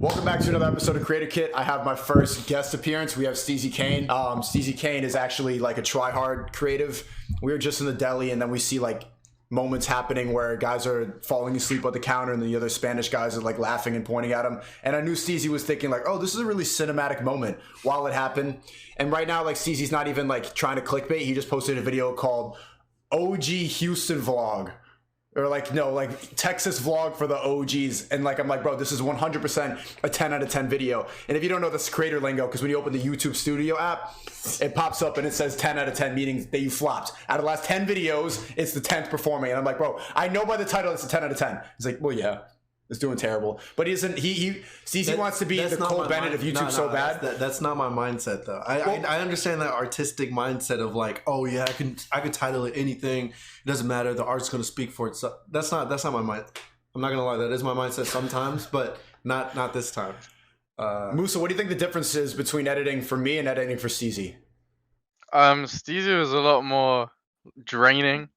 Welcome back to another episode of Creator Kit. I have my first guest appearance. We have Steezy Kane. Steezy Kane is actually like a try-hard creative. We were just in the deli, and then we see like moments happening where guys are falling asleep on the counter, and the other Spanish guys are like laughing and pointing at him. And I knew Steezy was thinking like, oh, this is a really cinematic moment while it happened. And right now, like Steezy's not even like trying to clickbait. He just posted a video called OG Houston Vlog. Or like, no, like Texas vlog for the OGs. And like, I'm like, bro, this is 100% a 10 out of 10 video. And if you don't know this creator lingo, because when you open the YouTube Studio app, it pops up and it says 10 out of 10, meaning that you flopped. Out of the last 10 videos, it's the 10th performing. And I'm like, bro, I know by the title it's a 10 out of 10. He's like, well, yeah, it's doing terrible. But he isn't, Steezy wants to be the Cole Bennett of YouTube so bad. That's not my mindset though. I understand that artistic mindset of like, oh yeah, I can title it anything. It doesn't matter. The art's going to speak for itself. That's not my mind. I'm not going to lie. That is my mindset sometimes, but not this time. Musa, what do you think the difference is between editing for me and editing for Steezy? Steezy was a lot more draining. It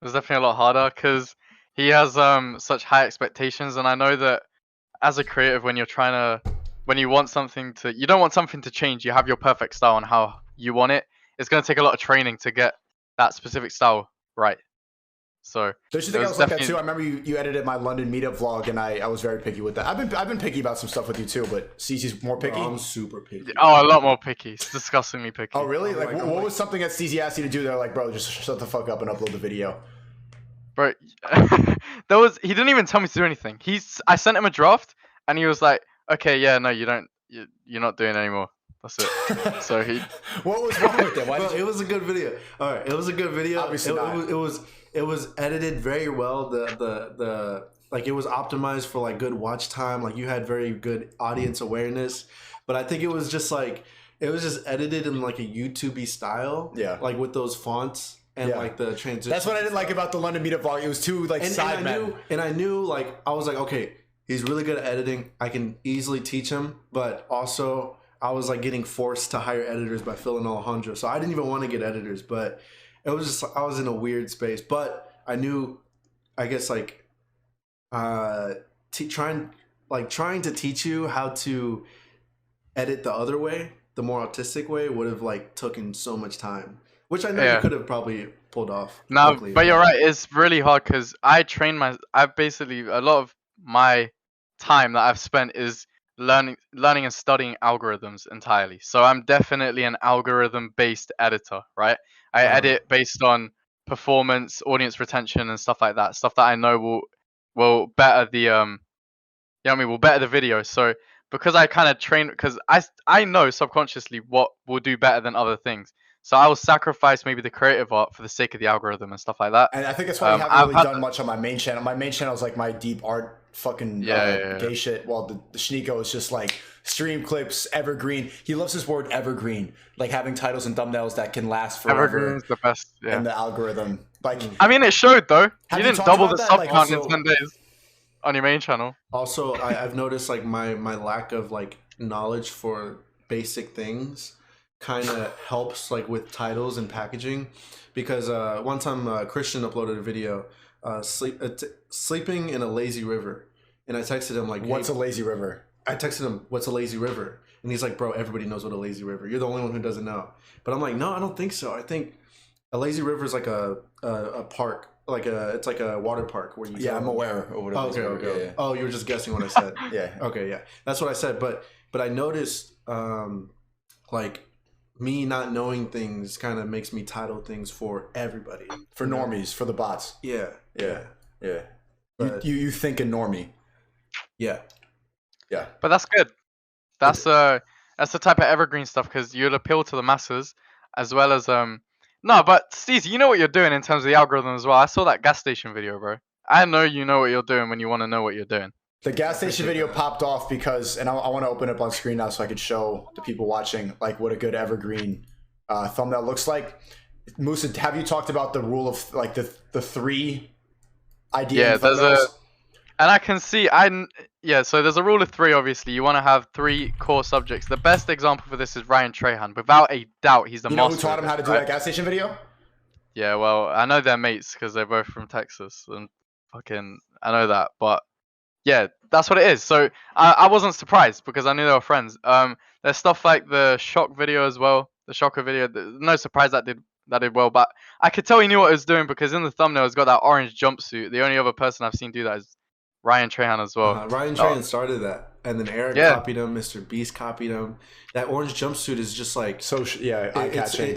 was definitely a lot harder because he has such high expectations, and I know that as a creative, when you want something to, you don't want something to change. You have your perfect style on how you want it. It's going to take a lot of training to get that specific style right. So don't you think I was like that too? I remember you edited my London meetup vlog, and I was very picky with that. I've been picky about some stuff with you too, but Steezy's more picky. I'm super picky. Oh, a lot more picky. It's disgustingly picky. Oh, really? Like, what was something that Steezy asked you to do? They're like, bro, just shut the fuck up and upload the video. Bro, he didn't even tell me to do anything. I sent him a draft, and he was like, okay, yeah, no, you're not doing it anymore. That's it. So what was wrong with it? Well, it was a good video. All right, it was a good video. Obviously it was edited very well. The like it was optimized for like good watch time. Like you had very good audience awareness. But I think it was just edited in like a YouTube-y style. Yeah. Like with those fonts. And like the transition. That's what I didn't like about the London meetup vlog. It was too like side men. And I knew like I was like, okay, he's really good at editing. I can easily teach him, but also I was like getting forced to hire editors by Phil and Alejandro. So I didn't even want to get editors, but it was just I was in a weird space. But I knew, I guess like trying to teach you how to edit the other way, the more artistic way, would have like taken so much time. Which I know you could have probably pulled off. No, but you're right. It's really hard because I've basically, a lot of my time that I've spent is learning and studying algorithms entirely. So I'm definitely an algorithm-based editor, right? I edit based on performance, audience retention, and stuff like that. Stuff that I know will better the will better the video. So because I kind of train, because I know subconsciously what will do better than other things. So I will sacrifice maybe the creative art for the sake of the algorithm and stuff like that. And I think that's why I haven't really done much on my main channel. My main channel is like my deep art fucking gay shit. While the Sneako is just like stream clips, evergreen. He loves his word evergreen, like having titles and thumbnails that can last forever. Evergreen's the best. Yeah. And the algorithm, like I mean, it showed though. You didn't double the sub like, count in 10 days on your main channel. Also, I've noticed like my lack of like knowledge for basic things kind of helps like with titles and packaging, because one time Christian uploaded a video sleeping in a lazy river, and I texted him like, what's a lazy river? I texted him, what's a lazy river? And he's like, bro, everybody knows what a lazy river. You're the only one who doesn't know. But I'm like, no, I don't think so. I think a lazy river is like a park, it's like a water park where you I'm aware of what it is. Okay. Yeah. Oh, you were just guessing what I said. Yeah. Okay, yeah. That's what I said. But I noticed like me not knowing things kind of makes me title things for everybody. For normies, for the bots. Yeah. But, you think a normie. Yeah. Yeah. But that's good. That's the type of evergreen stuff, because you'll appeal to the masses as well as no, but Steezy, you know what you're doing in terms of the algorithm as well. I saw that gas station video, bro. I know you know what you're doing when you want to know what you're doing. The gas station video popped off because, and I want to open it up on screen now so I could show the people watching like what a good evergreen thumbnail looks like. Musa, have you talked about the rule of like the three idea? Yeah, and I can see so there's a rule of 3. Obviously, you want to have 3 core subjects. The best example for this is Ryan Trahan. Without a doubt, he's the master. You know who taught him how to do that gas station video? Yeah, well, I know they're mates because they're both from Texas, and fucking I know that, but. Yeah, that's what it is. So I wasn't surprised because I knew they were friends. There's stuff like the shock video as well, the shocker video. No surprise that did well, but I could tell he knew what he was doing because in the thumbnail it's got that orange jumpsuit. The only other person I've seen do that is Ryan Trahan as well. Ryan Trahan started that, and then Eric copied him. Mr. Beast copied him. That orange jumpsuit is just like eye catching.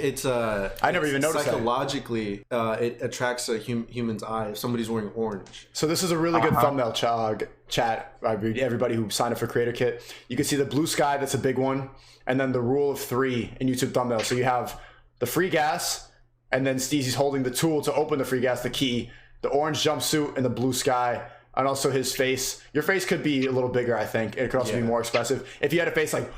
I never even noticed psychologically, it attracts a human's eye if somebody's wearing orange. So this is a really good thumbnail chat. I read everybody who signed up for Creator Kit. You can see the blue sky. That's a big one, and then the rule of 3 in YouTube thumbnail. So you have the free gas, and then Steezy's holding the tool to open the free gas, the key, the orange jumpsuit, and the blue sky. And also his face. Your face could be a little bigger, I think. It could also be more expressive. If you had a face like...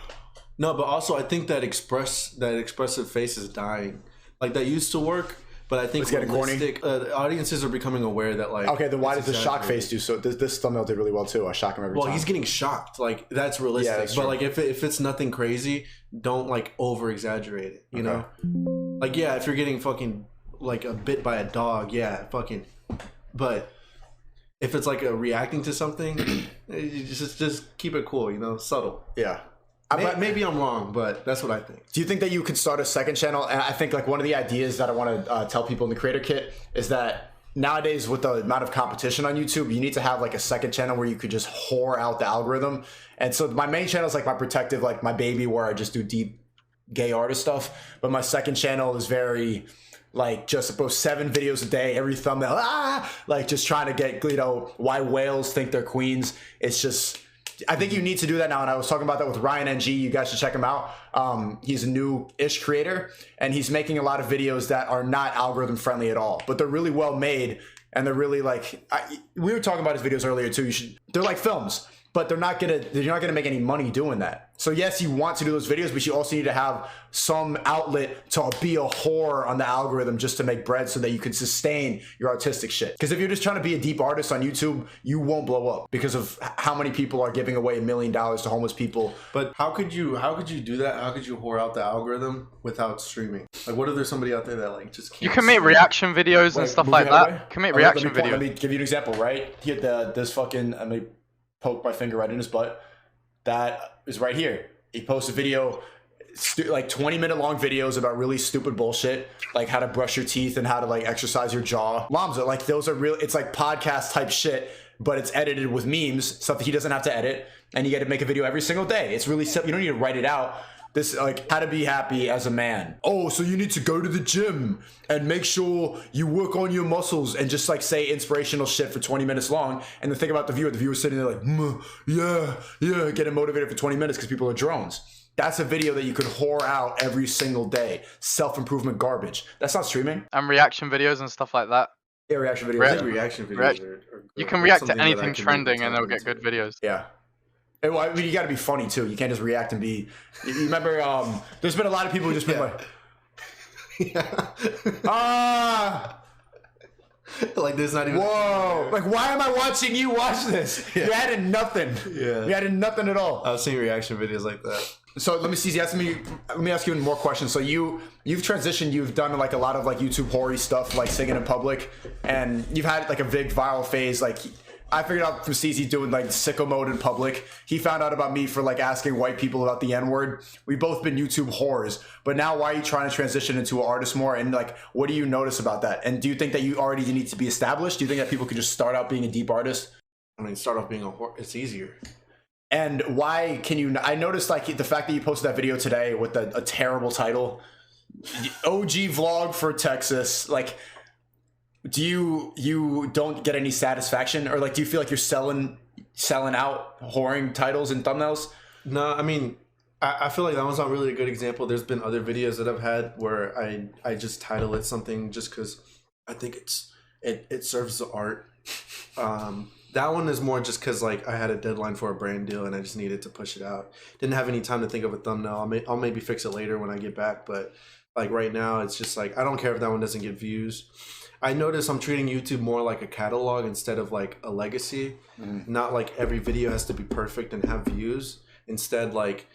No, but also I think that expressive face is dying. Like, that used to work, but I think it's getting corny. Audiences are becoming aware that, like... Okay, then why does the shock face do so? This thumbnail did really well, too. I shock him every time. Well, he's getting shocked. Like, that's realistic. Yeah, that's but, like, if it's nothing crazy, don't, like, over-exaggerate it, you know? Like, yeah, if you're getting fucking, like, a bit by a dog, yeah, fucking... But... if it's like a reacting to something, just keep it cool, you know, subtle. Yeah. Maybe I'm wrong, but that's what I think. Do you think that you could start a second channel? And I think like one of the ideas that I want to tell people in the Creator Kit is that nowadays with the amount of competition on YouTube, you need to have like a second channel where you could just whore out the algorithm. And so my main channel is like my protective, like my baby, where I just do deep gay artist stuff. But my second channel is very... like just post 7 videos a day, every thumbnail, like just trying to get, you know, why whales think they're queens. It's just, I think you need to do that now. And I was talking about that with Ryan NG. You guys should check him out. He's a new-ish creator, and he's making a lot of videos that are not algorithm friendly at all, but they're really well made. And they're really like, we were talking about his videos earlier too. They're like films, but you're not gonna make any money doing that. So yes, you want to do those videos, but you also need to have some outlet to be a whore on the algorithm just to make bread so that you can sustain your artistic shit. Because if you're just trying to be a deep artist on YouTube, you won't blow up because of how many people are giving away $1 million to homeless people. But how could you do that? How could you whore out the algorithm without streaming? Like, what if there's somebody out there that like just can't? You can make reaction videos and stuff like that. You can make reaction videos. Let me give you an example, right? Here, this fucking, let me poke my finger right in his butt. That is right here. He posts a video, like 20-minute long videos about really stupid bullshit, like how to brush your teeth and how to like exercise your jaw. Lamza, like those are real. It's like podcast type shit, but it's edited with memes, stuff that he doesn't have to edit, and you get to make a video every single day. It's really simple. You don't need to write it out. This like how to be happy as a man. Oh, so you need to go to the gym and make sure you work on your muscles and just like say inspirational shit for 20 minutes long. And then think about the viewer sitting there like, yeah, getting motivated for 20 minutes because people are drones. That's a video that you could whore out every single day. Self-improvement garbage. That's not streaming. And reaction videos and stuff like that. Yeah, reaction videos. Reaction videos are you can react to anything trending and they'll get good videos. Yeah. Well, I mean, you got to be funny too. You can't just react and be. You remember, there's been a lot of people who just been like there's not even. Whoa! Like, why am I watching you watch this? Yeah. You added nothing. Yeah, you added nothing at all. I've seen reaction videos like that. So let me ask you more questions. So you've transitioned. You've done like a lot of like YouTube hoary stuff, like singing in public, and you've had like a big viral phase, like. I figured out from Steezy doing like sicko mode in public. He found out about me for like asking white people about the N-word. We've both been YouTube whores, but now why are you trying to transition into an artist more? And like, what do you notice about that? And do you think that you already need to be established? Do you think that people could just start out being a deep artist? I mean, start off being a whore, it's easier. And why can you, I noticed like the fact that you posted that video today with a terrible title, OG vlog for Texas, like, do you don't get any satisfaction, or like do you feel like you're selling out whoring titles and thumbnails? No, I mean I feel like that one's not really a good example. There's been other videos that I've had where I just title it something just because I think it serves the art. That one is more just because like I had a deadline for a brand deal and I just needed to push it out. Didn't have any time to think of a thumbnail. I'll maybe fix it later when I get back, but like right now it's just like I don't care if that one doesn't get views. I notice I'm treating YouTube more like a catalog instead of like a legacy. Not like every video has to be perfect and have views. Instead, like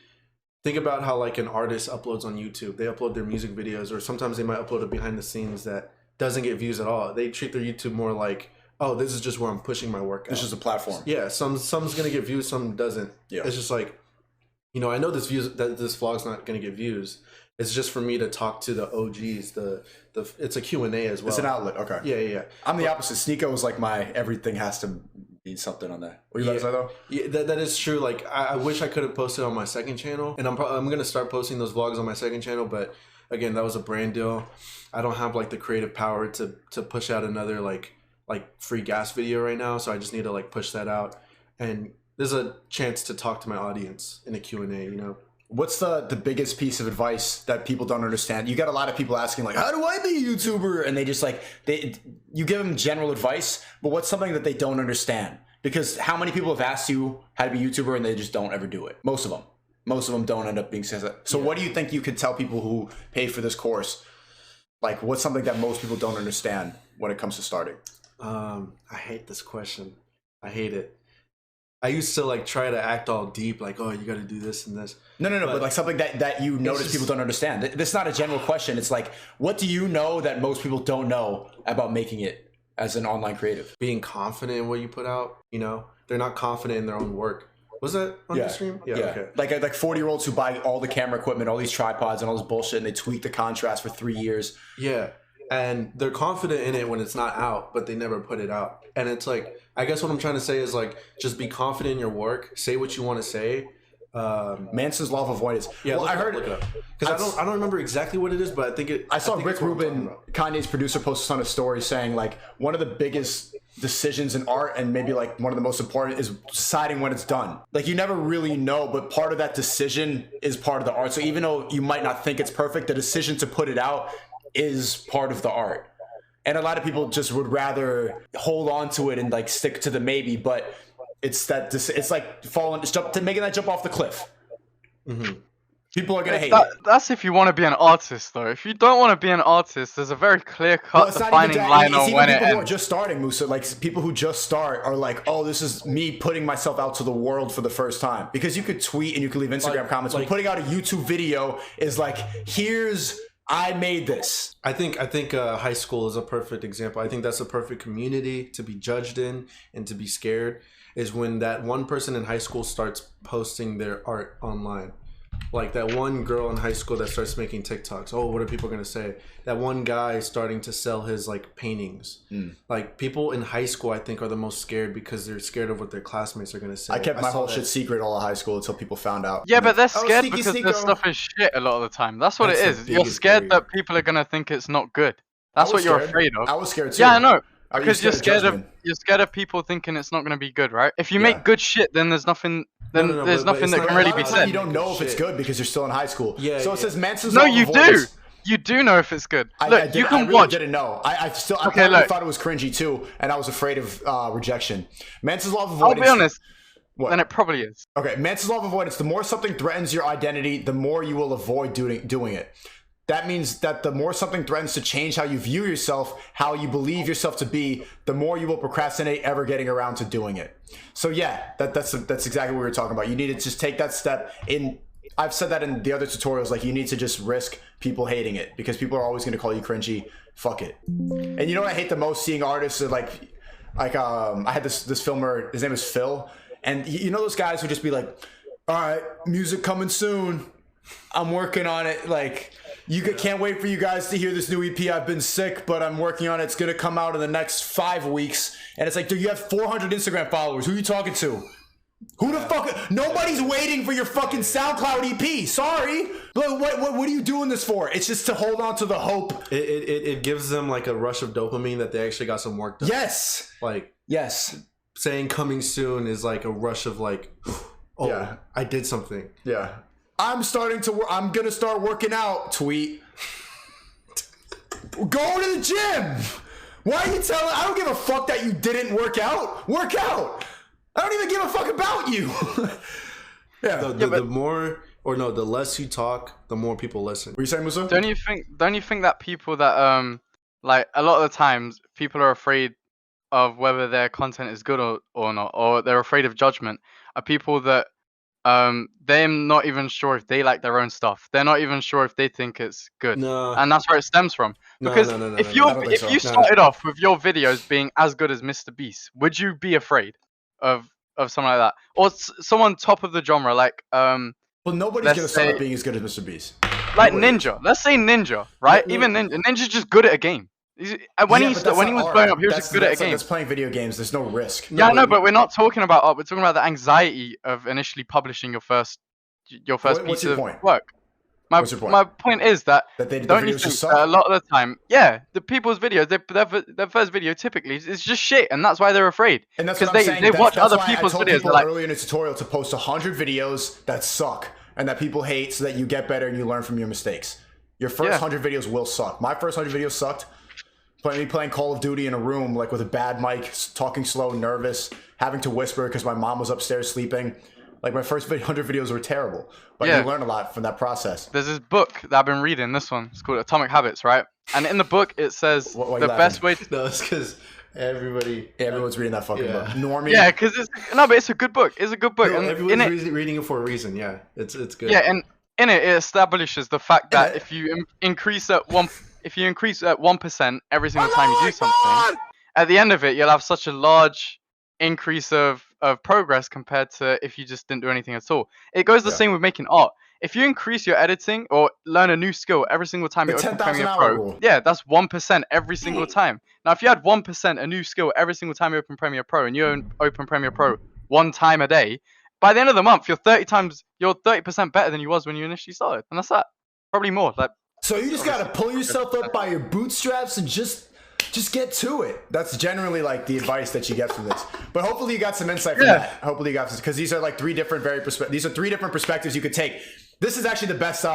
think about how like an artist uploads on YouTube. They upload their music videos, or sometimes they might upload a behind the scenes that doesn't get views at all. They treat their YouTube more like oh, this is just where I'm pushing my work out. This is a platform. Yeah, some's gonna get views, some doesn't. Yeah. It's just like, you know, I know this vlog's not gonna get views. It's just for me to talk to the OGs. It's a Q&A as well. It's an outlet. Okay. Yeah. I'm the opposite. Sneako was like my everything has to mean something on that. What you guys say though? Yeah, that is true. Like I wish I could have posted on my second channel, and I'm gonna start posting those vlogs on my second channel. But again, that was a brand deal. I don't have like the creative power to push out another like free gas video right now. So I just need to like push that out, and there's a chance to talk to my audience in a Q&A. You know. What's the biggest piece of advice that people don't understand? You got a lot of people asking like, how do I be a YouTuber? And they just like, you give them general advice, but what's something that they don't understand? Because how many people have asked you how to be a YouTuber and they just don't ever do it? Most of them don't end up being successful. So what do you think you could tell people who pay for this course? Like what's something that most people don't understand when it comes to starting? I hate this question. I hate it. I used to like try to act all deep, like, oh, you got to do this and this. No, but like something that you notice people don't understand. This is not a general question. It's like, what do you know that most people don't know about making it as an online creative? Being confident in what you put out, you know? They're not confident in their own work. Was that on the stream? Yeah. Okay. Like 40-year-olds who buy all the camera equipment, all these tripods and all this bullshit, and they tweak the contrast for 3 years. Yeah. And they're confident in it when it's not out, but they never put it out. And it's like, I guess what I'm trying to say is like, just be confident in your work. Say what you want to say. Manson's law of avoidance. Yeah, well, I heard look it up. Because I don't remember exactly what it is, but I think it. I saw Rick Rubin, Kanye's producer, post this on a story saying like one of the biggest decisions in art and maybe like one of the most important is deciding when it's done. Like you never really know, but part of that decision is part of the art. So even though you might not think it's perfect, the decision to put it out is part of the art. And a lot of people just would rather hold on to it and like stick to the maybe, but it's like making that jump off the cliff. Mm-hmm. People are gonna hate it. That's if you want to be an artist, though. If you don't want to be an artist, there's a very clear-cut defining line on when it ends. People who are just starting, Musa, like people who just start are like, oh, this is me putting myself out to the world for the first time. Because you could tweet and you could leave Instagram comments, but putting out a YouTube video is like, I made this. I think high school is a perfect example. I think that's a perfect community to be judged in and to be scared, is when that one person in high school starts posting their art online. Like that one girl in high school that starts making TikToks. Oh, what are people going to say? That one guy starting to sell his like paintings. Like people in high school, I think, are the most scared because they're scared of what their classmates are going to say. I kept my whole shit secret all of high school until people found out. Yeah, but they're scared because this stuff is shit a lot of the time. That's what it is. You're scared that people are going to think it's not good. That's what you're afraid of. I was scared too. Yeah, I know. Because you're scared of people thinking it's not going to be good, right? If you make good shit, then there's nothing. There's nothing that can really be said. You don't know if it's good because you're still in high school. Yeah. So it says Manson's law of avoidance. You do know if it's good. Look, you can watch. I didn't know. I thought it was cringy too, and I was afraid of rejection. Manson's law of avoidance. I'll be honest. What? Then it probably is. Okay, Manson's law of avoidance. The more something threatens your identity, the more you will avoid doing it. That means that the more something threatens to change how you view yourself, how you believe yourself to be, the more you will procrastinate ever getting around to doing it. So yeah, that's exactly what we were talking about. You need to just take that step in. I've said that in the other tutorials, like you need to just risk people hating it because people are always going to call you cringy. Fuck it. And you know what I hate the most? Seeing artists like I had this filmer, his name is Phil, and you know those guys who just be like, all right, music coming soon. I'm working on it. Like, can't wait for you guys to hear this new EP. I've been sick, but I'm working on it. It's going to come out in the next 5 weeks. And it's like, dude, you have 400 Instagram followers. Who are you talking to? Who the fuck? Nobody's waiting for your fucking SoundCloud EP. Sorry. But what are you doing this for? It's just to hold on to the hope. It gives them like a rush of dopamine that they actually got some work done. Yes. Like, yes. Saying coming soon is like a rush of like, oh, yeah. I did something. Yeah. I'm gonna start working out. Tweet. Go to the gym. Why are you telling? I don't give a fuck that you didn't work out. Work out. I don't even give a fuck about you. Yeah. The less you talk, the more people listen. What are you saying, Musa? Don't you think that people that like a lot of the times people are afraid of whether their content is good or not, or they're afraid of judgment, are people that they're not even sure if they like their own stuff. They're not even sure if they think it's good. No. And that's where it stems from. No, Because no, no, no, if no, you I don't think if so. you No, started off with your videos being as good as Mr. Beast, would you be afraid of something like that, or someone top of the genre like Well, nobody's let's gonna start say- out being as good as Mr. Beast. like Nobody is. Ninja? Let's say Ninja, right? No, Even Ninja's just good at a game. When Yeah, he but that's when he not was art. blowing up, he was That's- just good at a that's like- game. That's playing video games. There's no risk. Yeah, I know, but- but we're not talking about art. We're talking about the anxiety of initially publishing your first What's piece your of point? work. What's your point? My point is that That the don't you videos think just that suck. a lot of the time, yeah, the people's videos, their first video typically is just shit, and that's why they're afraid. And that's what I'm Because saying. they That's- watch that's other why people's I told videos. people They're like, earlier in the tutorial to post 100 videos that suck and that people hate, so that you get better and you learn from your mistakes. Your first Yeah. 100 videos will suck. My first 100 videos sucked. Me playing Call of Duty in a room like with a bad mic, talking slow, nervous, having to whisper because my mom was upstairs sleeping. Like my first 100 videos were terrible, but Yeah. you learn a lot from that process. there's this book that I've been reading. This one, it's called Atomic Habits, right? And in the book, it says Why are you the best way. No, it's because everybody. Everyone's reading that fucking Yeah. book. Normie. Yeah, because but it's a good book. It's a good book. No, and everyone's in it, reading it for a reason. Yeah, it's good. yeah, and in it, it establishes the fact that Yeah. if you increase at 1% every single time you do something, at the end of it, you'll have such a large increase of progress compared to if you just didn't do anything at all. It goes the Yeah. same with making art. If you increase your editing or learn a new skill every single time The you open 10,000 Premiere hour Pro, rule. yeah, that's 1% every single time. Now, if you had 1% a new skill every single time you open Premiere Pro and you open Premiere Pro one time a day, by the end of the month, you're 30% better than you was when you initially started, and that's that. Probably more. Like, So you just gotta pull yourself up by your bootstraps and just get to it. That's generally like the advice that you get from this. But hopefully you got some insight from that. Hopefully you got, because these are like three different perspectives you could take. This is actually the best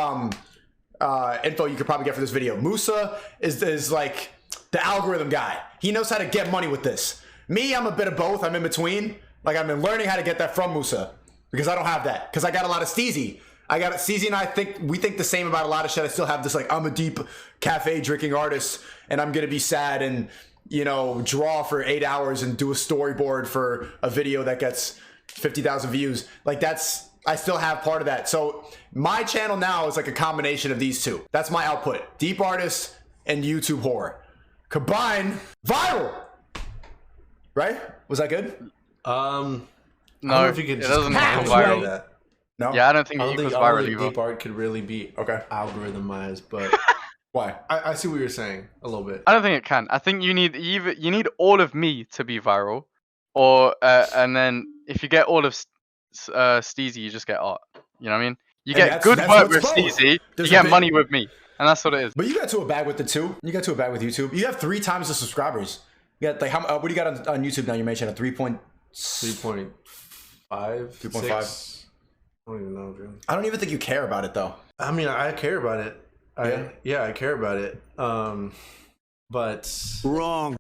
info you could probably get for this video. Musa is like the algorithm guy. He knows how to get money with this. Me, I'm a bit of both. I'm in between. Like I've been learning how to get that from Musa because I don't have that. Because I got a lot of Steezy. Steezy and I think the same about a lot of shit. I still have this like I'm a deep cafe drinking artist and I'm gonna be sad and draw for 8 hours and do a storyboard for a video that gets 50,000 views. Like I still have part of that. So my channel now is like a combination of these two. That's my output. Deep artist and YouTube horror. Combined, viral. Right? Was that good? I don't no, know if you could it just doesn't compare equal it to viral. that. No? Yeah, I don't think I it don't think, equals I don't viral think either. deep art could really be Okay. algorithmized, but Why? I see what you're saying a little bit. I don't think it can. I think you need all of me to be viral, or and then if you get all of Steezy, you just get art. You know what I mean? You And get good that's work what's with both. Steezy, There's you a get big- money with me, and that's what it is. But you got to a bag with the two. You got to a bag with YouTube. You have 3 times the subscribers. You got like what do you got on YouTube now? You mentioned a 3.5. 3.5, 3.5. 6? I don't even know, dude. I don't even think you care about it though. I mean, I care about it. I care about it. But Wrong.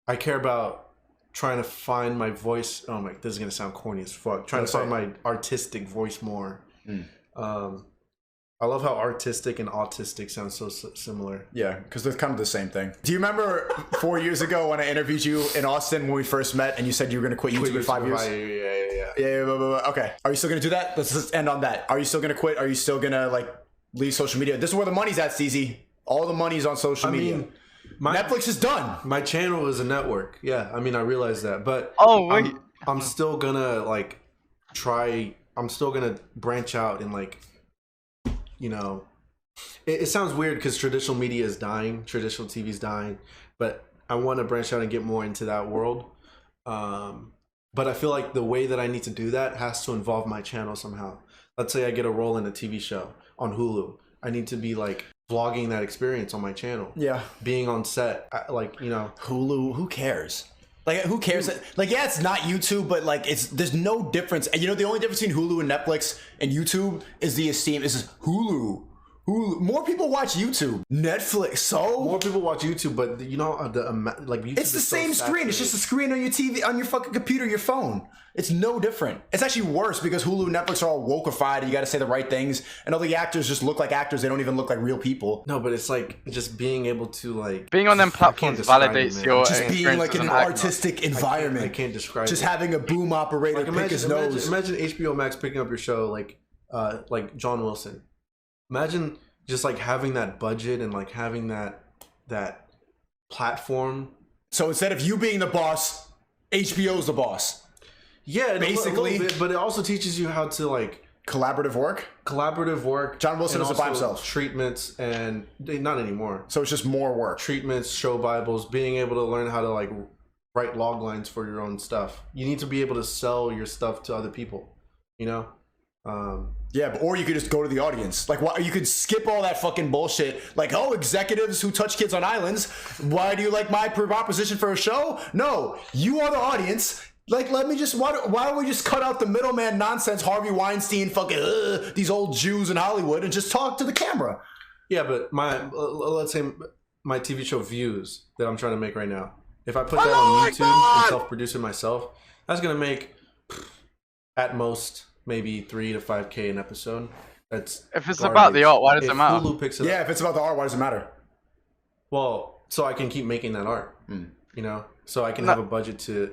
I care about trying to find my voice. Oh my, this is gonna sound corny as fuck. Trying to find my artistic voice more. I love how artistic and autistic sound so similar. Yeah, because they're kind of the same thing. Do you remember 4 years ago when I interviewed you in Austin when we first met and you said you were going to quit YouTube in 5 years? Yeah. Blah, blah, blah. Okay. Are you still going to do that? Let's just end on that. Are you still going to quit? Are you still going to like leave social media? This is where the money's at, CZ. All the money's on social media. Netflix is done. My channel is a network. Yeah, I mean, I realize that, but Oh wait, I'm still gonna like try. I'm still gonna branch out and like, it sounds weird because traditional media is dying, traditional TV is dying, but I want to branch out and get more into that world. But I feel like the way that I need to do that has to involve my channel somehow. Let's say I get a role in a TV show on Hulu. I need to be like vlogging that experience on my channel. Yeah. Being on set, Hulu, who cares? Like, who cares? Like, yeah, it's not YouTube, but like, there's no difference. And the only difference between Hulu and Netflix and YouTube is the esteem. This is Hulu. Hulu. More people watch YouTube. Netflix. So More people watch YouTube, but you know like YouTube it's the is so same screen. It's just a screen on your TV, on your fucking computer, your phone. It's no different. It's actually worse because Hulu and Netflix are all wokeified and you got to say the right things. And all the actors just look like actors. They don't even look like real people. No, but it's like just being able to like Being on them I can't platforms describe it, validates man. your Just being experience like as in an actor. artistic environment. I can't describe Just it. having a boom operator Like pick his nose. imagine HBO Max picking up your show like John Wilson. Imagine just like having that budget and like having that platform. So instead of you being the boss, HBO's the boss. Yeah, Basically. a little bit, but it also teaches you how to like Collaborative work. John Wilson and is by also himself. Treatments and not anymore. So it's just more work. Treatments, show Bibles, being able to learn how to like write log lines for your own stuff. You need to be able to sell your stuff to other people. You know. Yeah, or you could just go to the audience. Like, why you could skip all that fucking bullshit. Like, oh, executives who touch kids on islands. Why do you like my proposition for a show? No, you are the audience. Like, let me just. Why don't we just cut out the middleman nonsense, Harvey Weinstein, fucking these old Jews in Hollywood, and just talk to the camera? Yeah, but let's say my TV show Views that I'm trying to make right now. If I put that on YouTube and self-produce it myself, that's gonna make at most maybe 3 to 5K an episode. That's If it's about the art, why does if it matter? Hulu picks it Yeah, up, if it's about the art, why does it matter? well, so I can keep making that art. You know, so I can have a budget to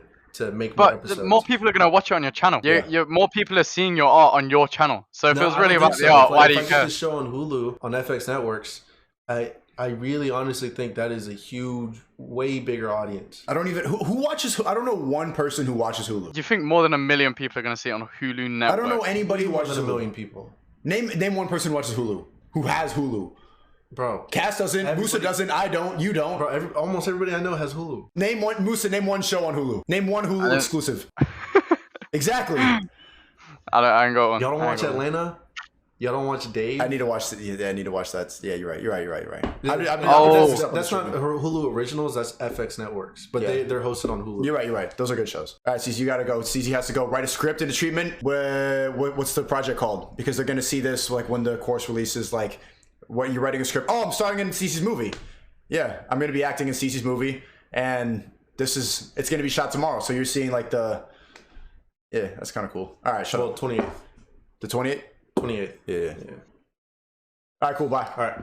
make more But episodes. more people are gonna watch it on your channel. More people are seeing your art on your channel. So if No, it was I really don't about think the so. art, why If do you I get care? this show on Hulu on FX networks, I really honestly think that is a huge, way bigger audience. I don't even who watches. I don't know one person who watches Hulu. Do you think more than 1 million people are gonna see it on Hulu Network? I don't know anybody who More watches than a Hulu. million people, Name one person who watches Hulu. Who has Hulu? bro. Cass doesn't. Musa doesn't. I don't. You don't. Bro, almost everybody I know has Hulu. Name one. Musa. Name one show on Hulu. Name one Hulu exclusive. Exactly. I ain't got one. Y'all don't I ain't watch got one. Atlanta? Y'all don't watch Dave? I need to watch. Yeah, I need to watch that. Yeah, you're right. You're right. That's not Hulu originals. That's FX networks, but they're hosted on Hulu. You're right. Those are good shows. All right, Cece, you gotta go. Cece has to go write a script into treatment. What's the project called? Because they're gonna see this like when the course releases. Like, what you're writing a script. Oh, I'm starring in Cece's movie. Yeah, I'm gonna be acting in Cece's movie, and it's gonna be shot tomorrow. So you're seeing like the. Yeah, that's kind of cool. All right, shut up. 28th. The 28th. 28th. Yeah. All right, cool. Bye. All right.